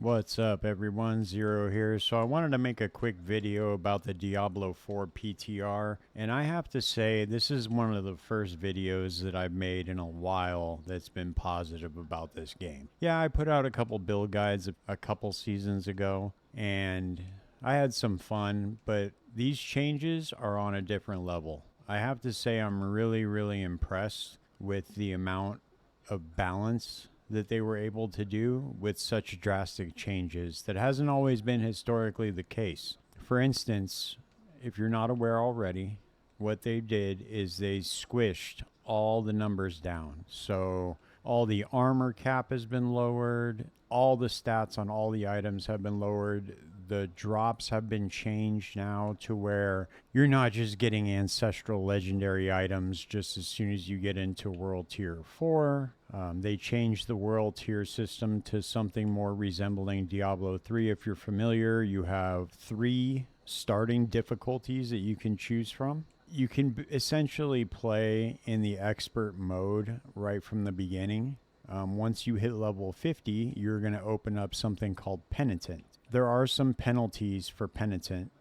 What's up everyone, Zero here. So I wanted to make a quick video about the Diablo 4 PTR, and I have to say this is one of the first videos that I've made in a while that's been positive about this game. Yeah, I put out a couple build guides a couple seasons ago, and I had some fun, but these changes are on a different level. I have to say I'm really impressed with the amount of balance that they were able to do with such drastic changes that hasn't always been historically the case. For instance, if you're not aware already, what they did is they squished all the numbers down. So all the armor cap has been lowered, all the stats on all the items have been lowered. The drops have been changed now to where you're not just getting ancestral legendary items just as soon as you get into World Tier 4. They changed the World Tier system to something more resembling Diablo 3. If you're familiar, you have 3 starting difficulties that you can choose from. You can essentially play in the expert mode right from the beginning. Once you hit level 50, you're going to open up something called Penitent. There are some penalties for Penitent,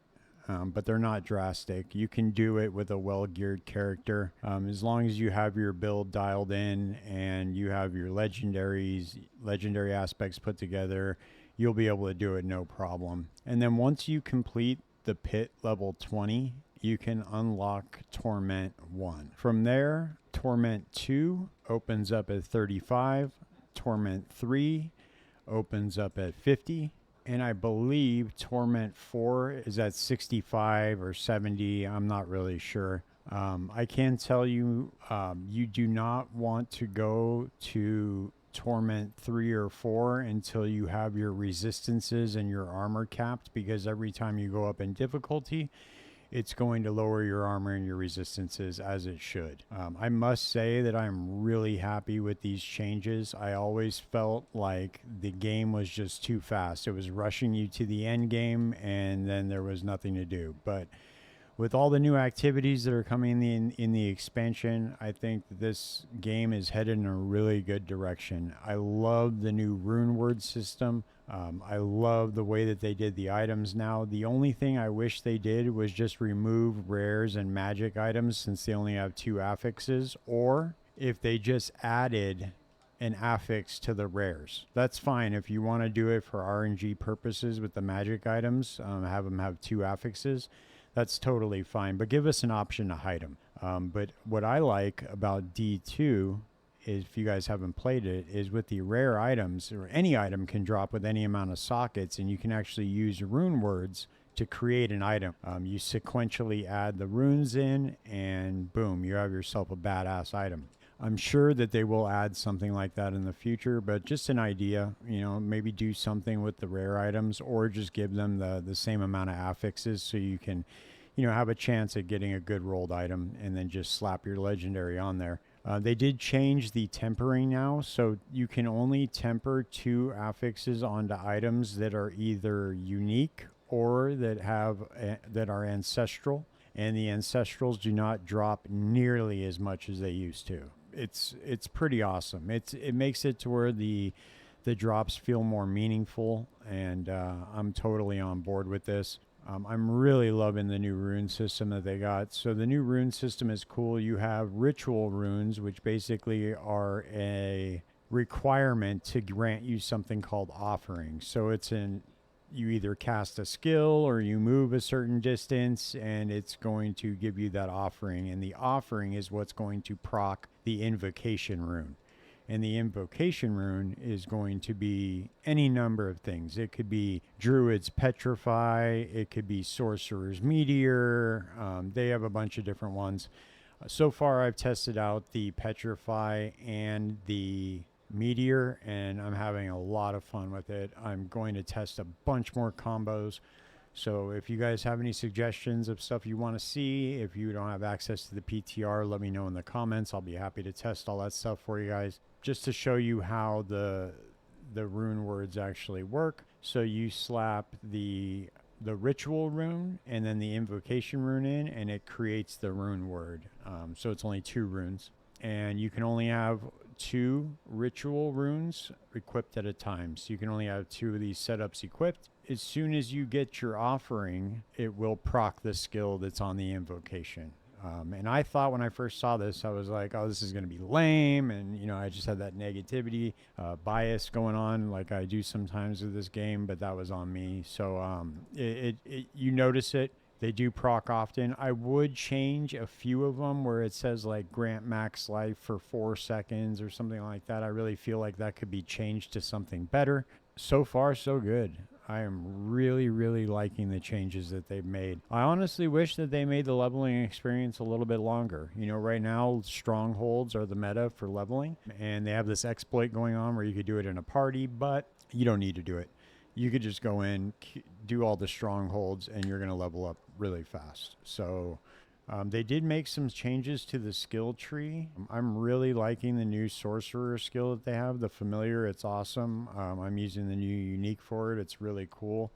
but they're not drastic. You can do it with a well-geared character. As long as you have your build dialed in and you have your legendary aspects put together, you'll be able to do it no problem. And then once you complete the pit level 20, you can unlock Torment 1. From there, Torment 2 opens up at 35. Torment 3 opens up at 50. And I believe Torment 4 is at 65 or 70. I'm not really sure. I can tell you, you do not want to go to Torment 3 or 4 until you have your resistances and your armor capped, because every time you go up in difficulty, it's going to lower your armor and your resistances, as it should. I must say that I'm really happy with these changes. I always felt like the game was just too fast. It was rushing you to the end game, and then there was nothing to do. But with all the new activities that are coming in the expansion, I think that this game is headed in a really good direction. I love the new Rune Words system. I love the way that they did the items now. The only thing I wish they did was just remove rares and magic items, since they only have 2 affixes, or if they just added an affix to the rares. That's fine if you want to do it for RNG purposes with the magic items, have them have 2 affixes. That's totally fine, but give us an option to hide them. But what I like about D2 is, if you guys haven't played it, is with the rare items, or any item can drop with any amount of sockets, and you can actually use Rune Words to create an item. You sequentially add the runes in, and boom, you have yourself a badass item. I'm sure that they will add something like that in the future, but just an idea, maybe do something with the rare items, or just give them the same amount of affixes so you can, have a chance at getting a good rolled item, and then just slap your legendary on there. They did change the tempering now, so you can only temper 2 affixes onto items that are either unique or that are ancestral, and the ancestrals do not drop nearly as much as they used to. It's pretty awesome. It makes it to where the drops feel more meaningful, and I'm totally on board with this. I'm really loving the new rune system that they got. So the new rune system is cool. You have ritual runes, which basically are a requirement to grant you something called offering. So you either cast a skill or you move a certain distance, and it's going to give you that offering. And the offering is what's going to proc the invocation rune. And the invocation rune is going to be any number of things. It could be Druid's Petrify. It could be Sorcerer's Meteor. They have a bunch of different ones. So far, I've tested out the Petrify and the Meteor, and I'm having a lot of fun with it. I'm going to test a bunch more combos. So if you guys have any suggestions of stuff you want to see, if you don't have access to the PTR, let me know in the comments. I'll be happy to test all that stuff for you guys, just to show you how the rune words actually work. So you slap the ritual rune and then the invocation rune in, and it creates the rune word. So it's only 2 runes, and you can only have 2 ritual runes equipped at a time. So you can only have 2 of these setups equipped. As soon as you get your offering, it will proc the skill that's on the invocation. And I thought when I first saw this, I was like, oh, this is going to be lame. And, you know, I just had that negativity bias going on like I do sometimes with this game, but that was on me. So you notice it. They do proc often. I would change a few of them where it says like grant max life for 4 seconds or something like that. I really feel like that could be changed to something better. So far, so good. I am really, really liking the changes that they've made. I honestly wish that they made the leveling experience a little bit longer. You know, right now, strongholds are the meta for leveling, and they have this exploit going on where you could do it in a party, but you don't need to do it. You could just go in, do all the strongholds, and you're going to level up really fast. So they did make some changes to the skill tree. I'm really liking the new Sorcerer skill that they have, the familiar. It's awesome. I'm using the new unique for it. It's really cool.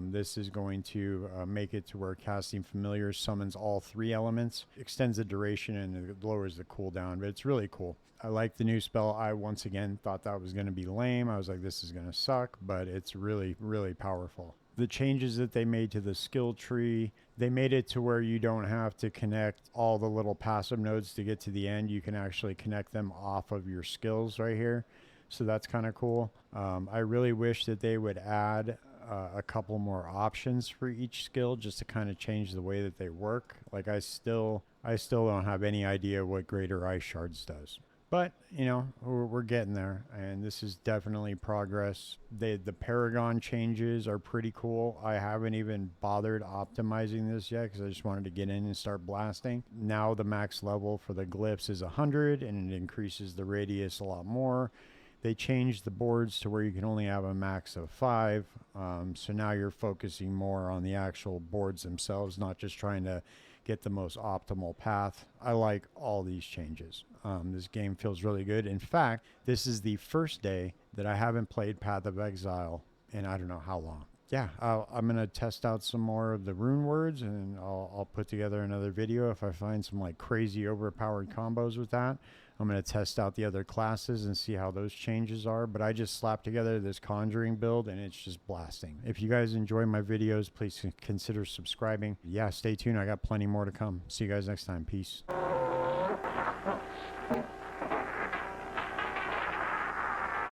This is going to make it to where casting familiar summons all 3 elements, extends the duration, and it lowers the cooldown, but it's really cool. I like the new spell. I once again thought that was going to be lame. I was like, this is going to suck, but it's really, really powerful. The changes that they made to the skill tree, they made it to where you don't have to connect all the little passive nodes to get to the end. You can actually connect them off of your skills right here. So that's kind of cool. I really wish that they would add a couple more options for each skill just to kind of change the way that they work. Like I still don't have any idea what Greater Ice Shards does. But, you know, we're getting there, and this is definitely progress. The Paragon changes are pretty cool. I haven't even bothered optimizing this yet because I just wanted to get in and start blasting. Now the max level for the glyphs is 100, and it increases the radius a lot more. They changed the boards to where you can only have a max of 5. So now you're focusing more on the actual boards themselves, not just trying to get the most optimal path. I like all these changes. This game feels really good. In fact, this is the first day that I haven't played Path of Exile in I don't know how long. Yeah, I'm going to test out some more of the Rune Words, and I'll put together another video if I find some like crazy overpowered combos with that. I'm going to test out the other classes and see how those changes are. But I just slapped together this Conjuring build, and it's just blasting. If you guys enjoy my videos, please consider subscribing. Yeah, stay tuned. I got plenty more to come. See you guys next time. Peace.